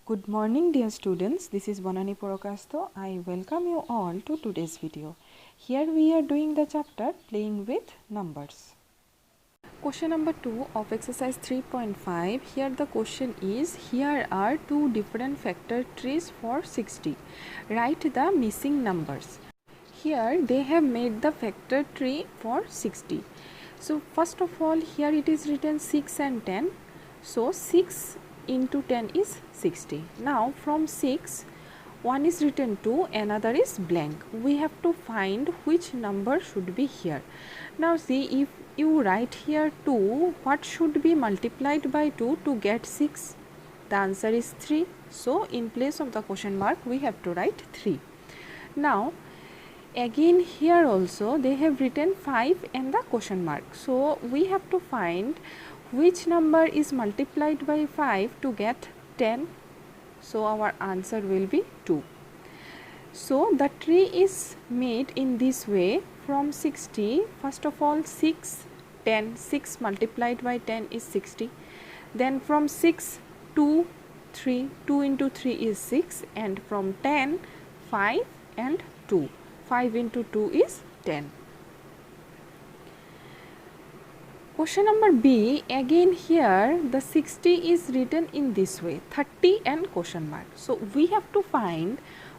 Good morning dear students, this is Bonani Porokasto. I welcome you all to today's video. Here we are doing the chapter playing with numbers. Question number 2 of exercise 3.5. Here the question is, here are two different factor trees for 60. Write the missing numbers. Here they have made the factor tree for 60. So first of all, here it is written 6 and 10. So 6 into 10 is 60. Now from 6, one is written 2, another is blank. We have to find which number should be here. Now see, if you write here 2, what should be multiplied by 2 to get 6? The answer is 3. So in place of the question mark, we have to write 3. Now again here also they have written 5 and the question mark. So we have to find which number is multiplied by 5 to get 10. So our answer will be 2. So the tree is made in this way. From 60, first of all 6, 10, 6 multiplied by 10 is 60. Then from 6, 2, 3, 2 into 3 is 6, and from 10, 5 and 2. 5 into 2 is 10. Question number B, again here the 60 is written in this way, 30 and question mark. So we have to find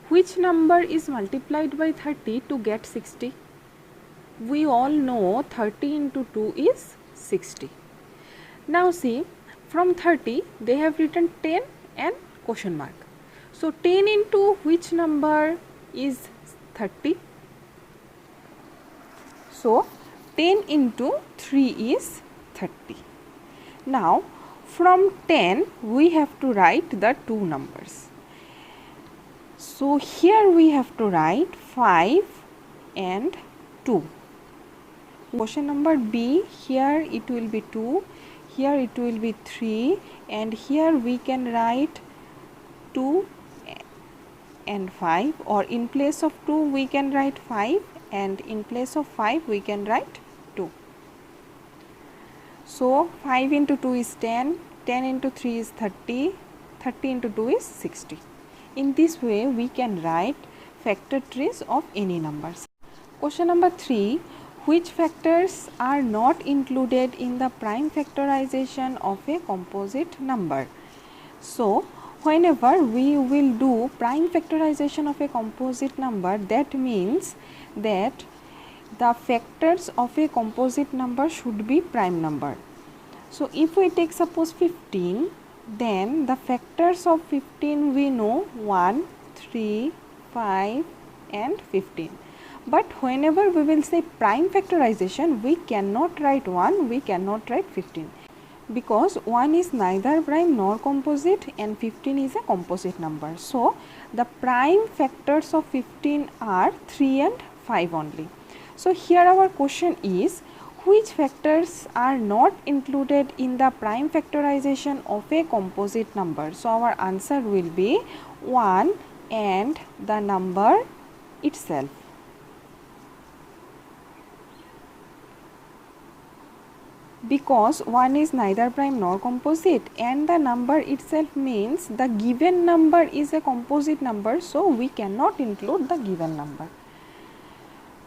which number is multiplied by 30 to get 60. We all know 30 into 2 is 60. Now see, from 30 they have written 10 and question mark. So 10 into which number is 30? So 10 into 3 is 30. Now from 10 we have to write the two numbers. So here we have to write 5 and 2. Question number B, here it will be 2, here it will be 3, and here we can write 2 and 5, or in place of 2 we can write 5, and in place of 5 we can write 2. So 5 into 2 is 10, 10 into 3 is 30, 30 into 2 is 60. In this way we can write factor trees of any numbers. Question number 3, which factors are not included in the prime factorization of a composite number? So whenever we will do prime factorization of a composite number, that means that the factors of a composite number should be prime number. So if we take suppose 15, then the factors of 15 we know 1, 3, 5 and 15. But whenever we will say prime factorization, we cannot write 1, we cannot write 15. Because 1 is neither prime nor composite and 15 is a composite number. So the prime factors of 15 are 3 and 5 only. So here our question is, which factors are not included in the prime factorization of a composite number? So our answer will be 1 and the number itself. Because 1 is neither prime nor composite and the number itself means the given number is a composite number, so we cannot include the given number.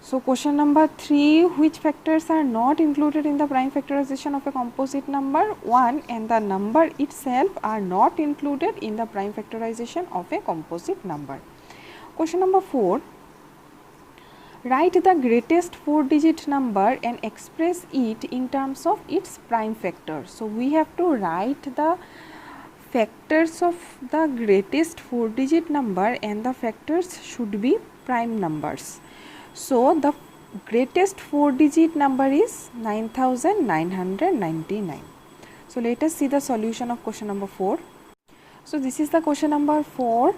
So question number 3, which factors are not included in the prime factorization of a composite number? 1 and the number itself are not included in the prime factorization of a composite number. Question number 4, write the greatest 4-digit number and express it in terms of its prime factor. So we have to write the factors of the greatest 4-digit number and the factors should be prime numbers. So the greatest 4-digit number is 9999. So let us see the solution of question number 4. So this is the question number 4.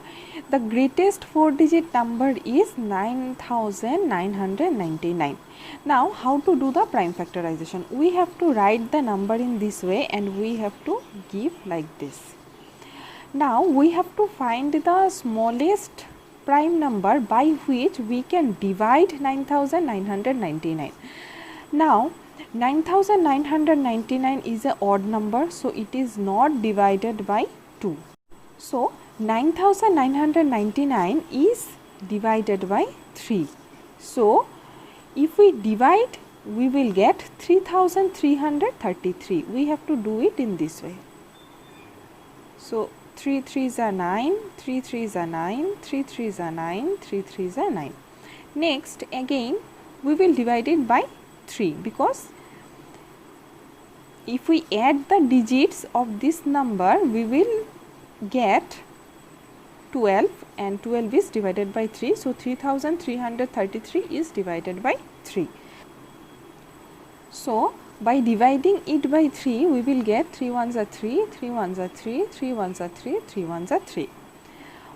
The greatest 4-digit number is 9999. Now how to do the prime factorization? We have to write the number in this way and we have to give like this. Now we have to find the smallest prime number by which we can divide 9999. Now 9999 is an odd number, so it is not divided by 2. So 9999 is divided by 3. So if we divide, we will get 3333. We have to do it in this way. So 3 3s are 9, 3 3s are 9, 3 3s are 9, 3 3s are 9. Next again we will divide it by 3, because if we add the digits of this number, we will get 12, and 12 is divided by 3. So 3333 is divided by 3. So by dividing it by 3, we will get 3 ones are 3, 3 ones are 3, 3 ones are 3, 3 ones are 3.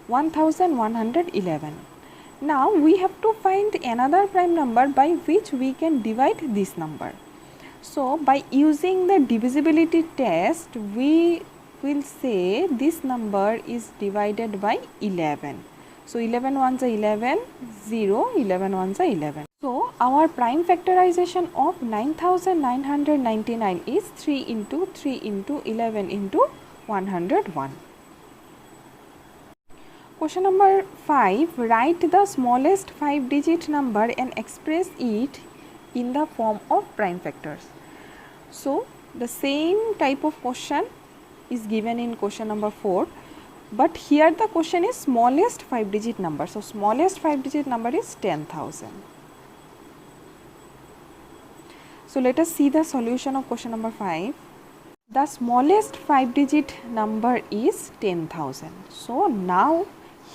1111. Now we have to find another prime number by which we can divide this number. So by using the divisibility test, we will say this number is divided by 11. So 11 ones are 11, 0, 11 ones are 11. So our prime factorization of 9999 is 3 into 3 into 11 into 101. Question number 5. Write the smallest 5-digit number and express it in the form of prime factors. So the same type of question is given in question number 4, but here the question is smallest 5-digit number. So smallest 5-digit number is 10,000. So let us see the solution of question number 5. The smallest 5-digit number is 10,000. So now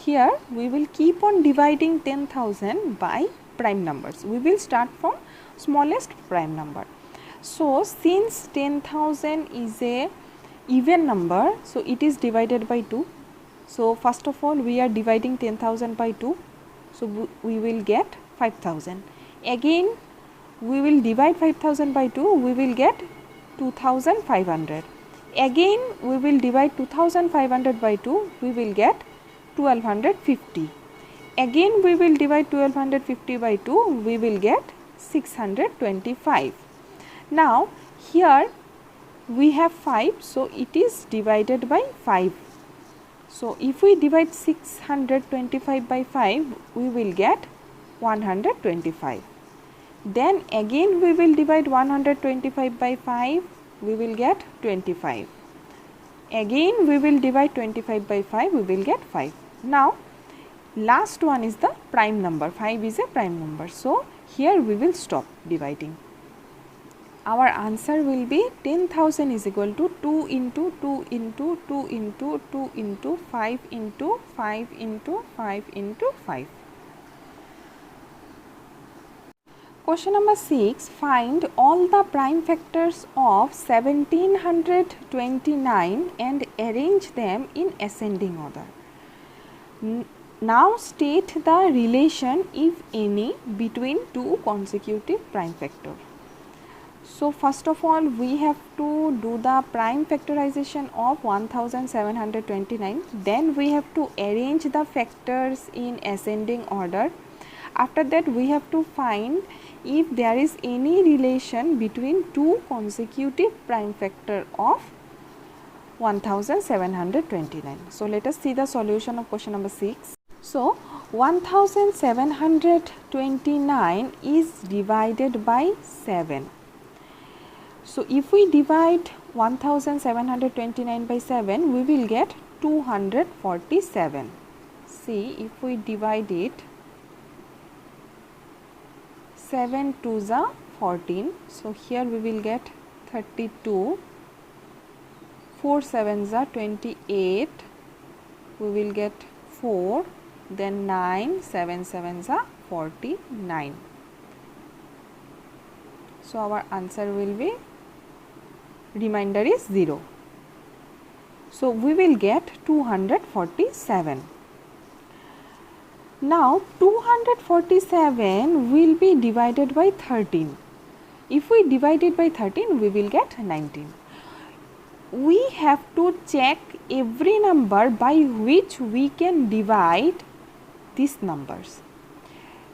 here we will keep on dividing 10,000 by prime numbers. We will start from smallest prime number. So since 10,000 is a even number, so it is divided by 2. So first of all we are dividing 10,000 by 2. So we will get 5,000. Again we will divide 5,000 by 2. We will get 2,500. Again we will divide 2,500 by 2. We will get 1,250. Again we will divide 1,250 by 2. We will get 625. Now here we have 5, so it is divided by 5. So if we divide 625 by 5, we will get 125. Then again we will divide 125 by 5, we will get 25. Again we will divide 25 by 5, we will get 5. Now last one is the prime number. 5 is a prime number. So here we will stop dividing. Our answer will be 10,000 is equal to 2 into 2 into 2 into 2 into 5 into 5 into 5 into 5. Question number 6. Find all the prime factors of 1729 and arrange them in ascending order. Now state the relation, if any, between two consecutive prime factors. So first of all we have to do the prime factorization of 1729, then we have to arrange the factors in ascending order. After that we have to find if there is any relation between two consecutive prime factor of 1729. So let us see the solution of question number 6. So 1729 is divided by 7. So if we divide 1729 by 7, we will get 247. See, if we divide it, 7 2s are 14. So here we will get 32. 4 7s are 28. We will get 4. Then 9, 7 7s are 49. So our answer will be, remainder is 0. So we will get 247. Now 247 will be divided by 13. If we divide it by 13, we will get 19. We have to check every number by which we can divide these numbers.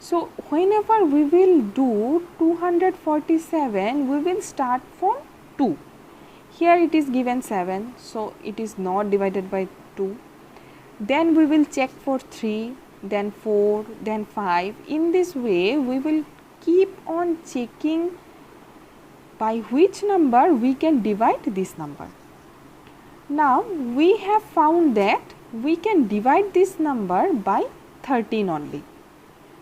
So whenever we will do 247, we will start from 2. Here it is given 7, so it is not divided by 2. then we will check for 3, then 4, then 5. In this way we will keep on checking by which number we can divide this number. Now we have found that we can divide this number by 13 only.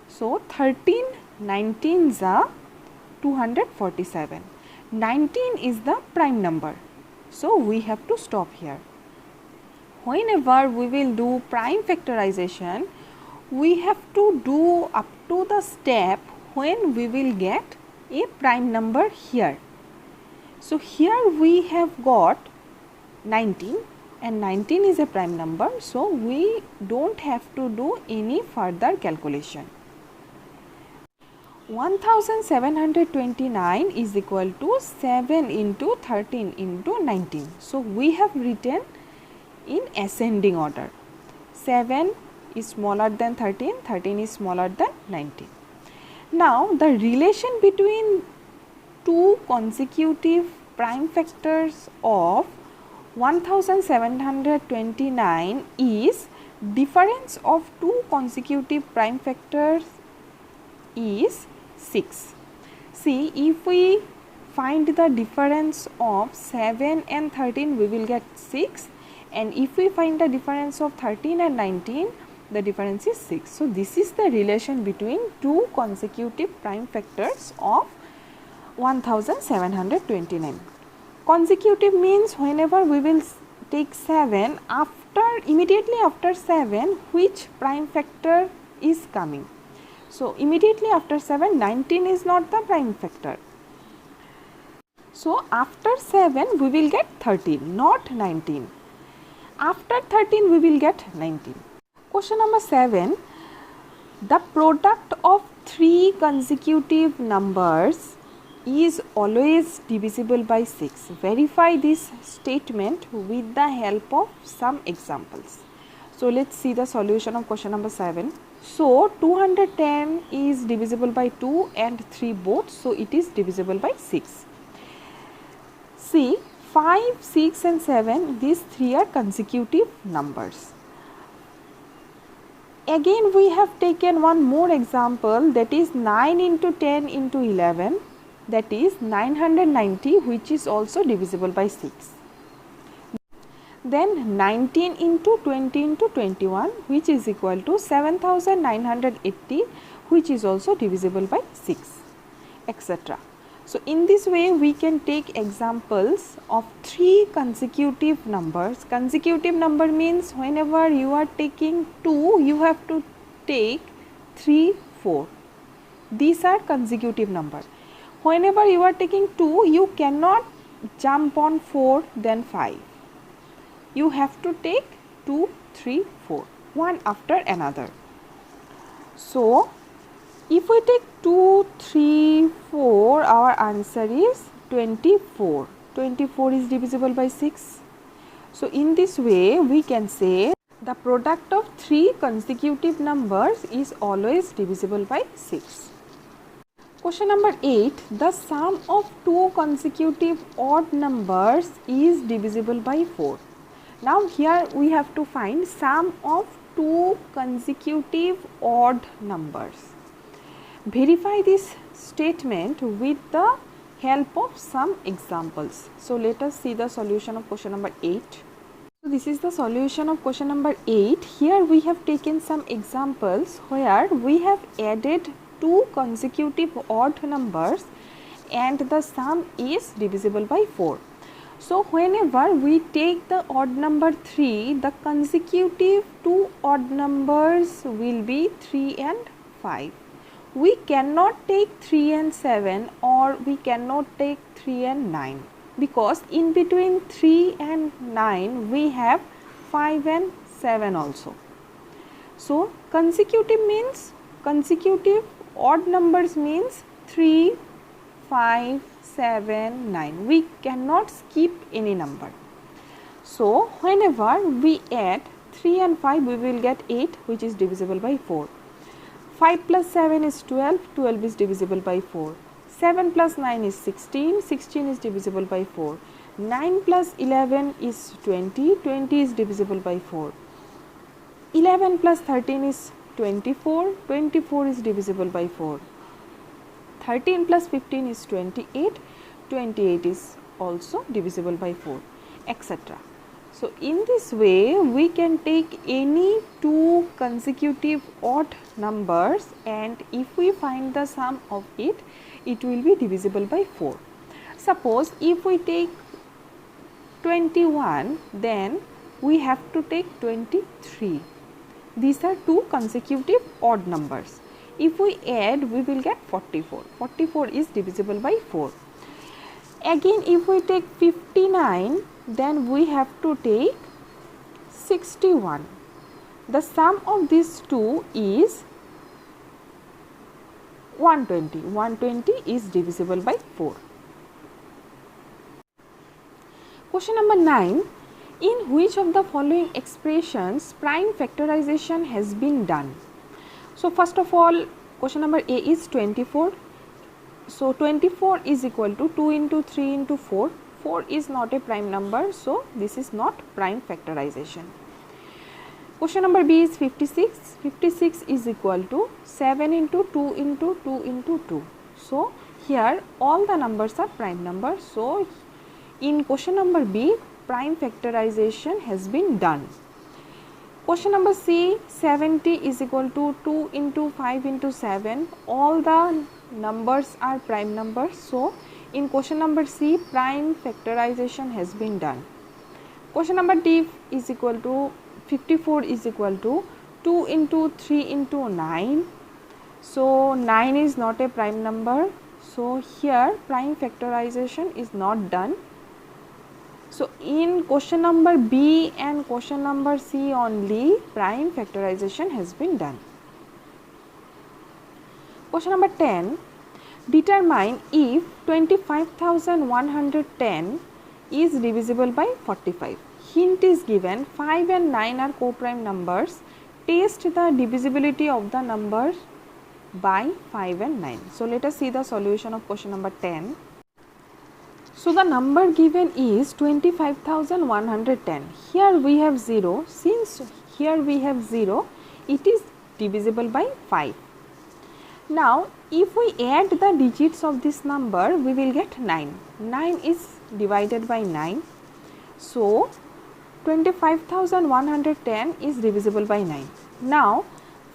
So 13 19s are 247. 19 is the prime number. So we have to stop here. Whenever we will do prime factorization, we have to do up to the step when we will get a prime number here. So here we have got 19 and 19 is a prime number, so we don't have to do any further calculation. 1729 is equal to 7 into 13 into 19. So we have written in ascending order. 7 is smaller than 13, 13 is smaller than 19. Now the relation between two consecutive prime factors of 1729 is difference of two consecutive prime factors is 6. See, if we find the difference of 7 and 13, we will get 6, and if we find the difference of 13 and 19, the difference is 6. So this is the relation between two consecutive prime factors of 1729. Consecutive means whenever we will take 7, immediately after 7, which prime factor is coming. So immediately after 7, 19 is not the prime factor. So after 7 we will get 13, not 19. After 13 we will get 19. Question number 7. The product of three consecutive numbers is always divisible by 6. Verify this statement with the help of some examples. So let's see the solution of question number 7. So 210 is divisible by 2 and 3 both, so it is divisible by 6. See, 5, 6 and 7, these three are consecutive numbers. Again we have taken one more example, that is 9 into 10 into 11, that is 990, which is also divisible by 6. Then 19 into 20 into 21, which is equal to 7980, which is also divisible by 6, etc. So in this way we can take examples of three consecutive numbers. Consecutive number means whenever you are taking 2, you have to take 3, 4. These are consecutive numbers. Whenever you are taking 2, you cannot jump on 4 then 5. You have to take 2, 3, 4, one after another. So if we take 2, 3, 4, our answer is 24. 24 is divisible by 6. So in this way we can say the product of three consecutive numbers is always divisible by 6. Question number 8. The sum of two consecutive odd numbers is divisible by 4. Now here we have to find sum of two consecutive odd numbers. Verify this statement with the help of some examples. So let us see the solution of question number 8. So this is the solution of question number 8. Here we have taken some examples where we have added two consecutive odd numbers and the sum is divisible by 4. So whenever we take the odd number 3, the consecutive two odd numbers will be 3 and 5. We cannot take 3 and 7 or we cannot take 3 and 9, because in between 3 and 9 we have 5 and 7 also. So consecutive means, consecutive odd numbers means 3, 5, 7, 9. We cannot skip any number. So whenever we add 3 and 5, we will get 8, which is divisible by 4. 5 plus 7 is 12, 12 is divisible by 4. 7 plus 9 is 16, 16 is divisible by 4. 9 plus 11 is 20, 20 is divisible by 4. 11 plus 13 is 24, 24 is divisible by 4. 13 plus 15 is 28, 28 is also divisible by 4, etc. So, in this way we can take any two consecutive odd numbers, and if we find the sum of it, it will be divisible by 4. Suppose if we take 21, then we have to take 23. These are two consecutive odd numbers. If we add, we will get 44. 44 is divisible by 4. Again, if we take 59, then we have to take 61. The sum of these two is 120. 120 is divisible by 4. Question number 9. In which of the following expressions prime factorization has been done? So, first of all, question number A is 24. So, 24 is equal to 2 into 3 into 4. 4 is not a prime number, so this is not prime factorization. Question number B is 56. 56 is equal to 7 into 2 into 2 into 2. So, here all the numbers are prime numbers. So, in question number B, prime factorization has been done. Question number C, 70 is equal to 2 into 5 into 7. All the numbers are prime numbers. So, in question number C, prime factorization has been done. Question number D is equal to 54 is equal to 2 into 3 into 9. So, 9 is not a prime number. So, here prime factorization is not done. So, in question number B and question number C only prime factorization has been done. Question number 10. Determine if 25,110 is divisible by 45. Hint is given, 5 and 9 are co-prime numbers. Test the divisibility of the numbers by 5 and 9. So, let us see the solution of question number 10. So, the number given is 25,110. Here we have 0. Since here we have 0, it is divisible by 5. Now, if we add the digits of this number, we will get 9. 9 is divided by 9. So, 25,110 is divisible by 9. Now,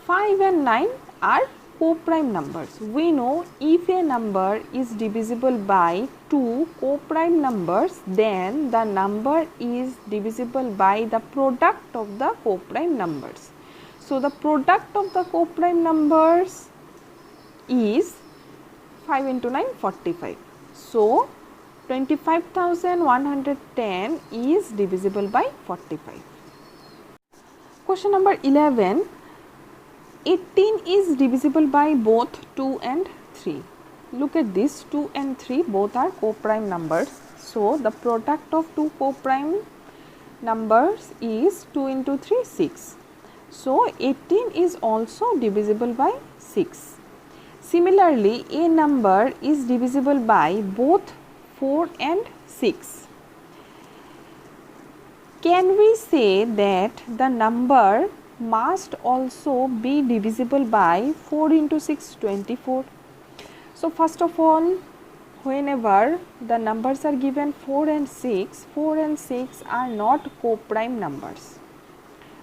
5 and 9 are co-prime numbers. We know if a number is divisible by two co-prime numbers, then the number is divisible by the product of the co-prime numbers. So, the product of the co-prime numbers is 5 into 9, 45. So, 25,110 is divisible by 45. Question number 11. 18 is divisible by both 2 and 3. Look at this, 2 and 3 both are co-prime numbers. So, the product of two co-prime numbers is 2 into 3, 6. So, 18 is also divisible by 6. Similarly, a number is divisible by both 4 and 6. Can we say that the number must also be divisible by 4 into 6, 24. So, first of all, whenever the numbers are given 4 and 6 are not co-prime numbers,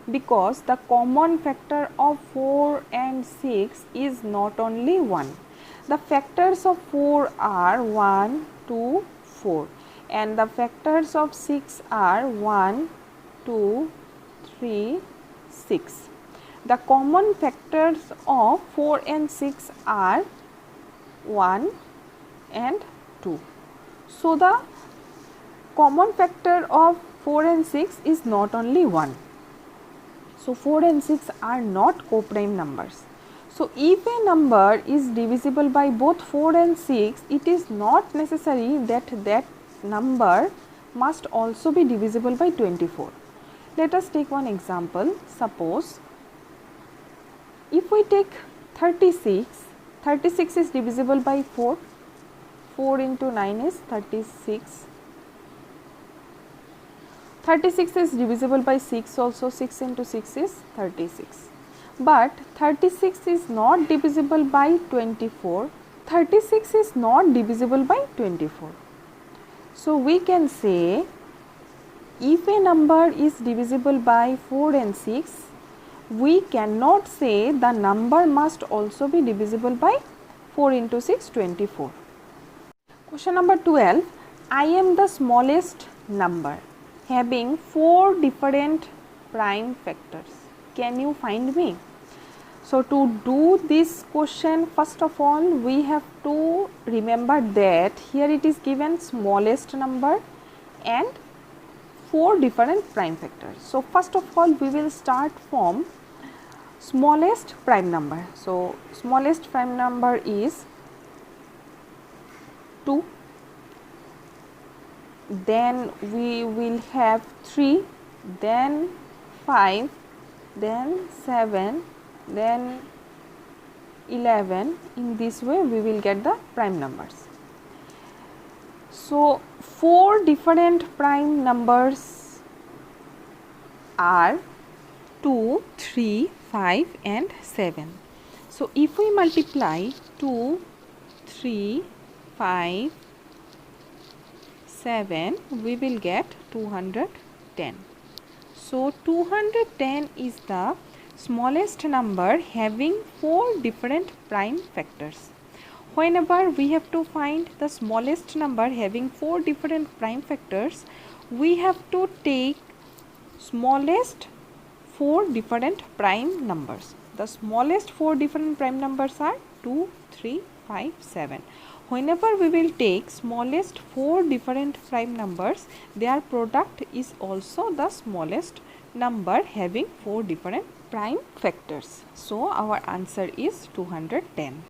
because the common factor of 4 and 6 is not only 1. The factors of 4 are 1, 2, 4, and the factors of 6 are 1, 2, 3, 6. The common factors of 4 and 6 are 1 and 2. So, the common factor of 4 and 6 is not only 1. So, 4 and 6 are not co-prime numbers. So, if a number is divisible by both 4 and 6, it is not necessary that that number must also be divisible by 24. Let us take one example. Suppose if we take 36, 36 is divisible by 4, 4 into 9 is 36. 36 is divisible by 6 also. 6 into 6 is 36. But 36 is not divisible by 24. 36 is not divisible by 24. So we can say if a number is divisible by 4 and 6, we cannot say the number must also be divisible by 4 into 6, 24. Question number 12. I am the smallest number having 4 different prime factors. Can you find me? So to do this question, first of all we have to remember that here it is given smallest number and 4 different prime factors. So first of all we will start from smallest prime number. So smallest prime number is 2, then we will have 3, then 5, then 7, then 11. In this way we will get the prime numbers. So 4 different prime numbers are 2, 3, 5 and 7. So if we multiply 2, 3, 5, 7, we will get 210. So 210 is the smallest number having 4 different prime factors. Whenever we have to find the smallest number having 4 different prime factors, we have to take smallest 4 different prime numbers. The smallest 4 different prime numbers are 2, 3, 5, 7. Whenever we will take smallest 4 different prime numbers, their product is also the smallest number having 4 different prime factors. So our answer is 210.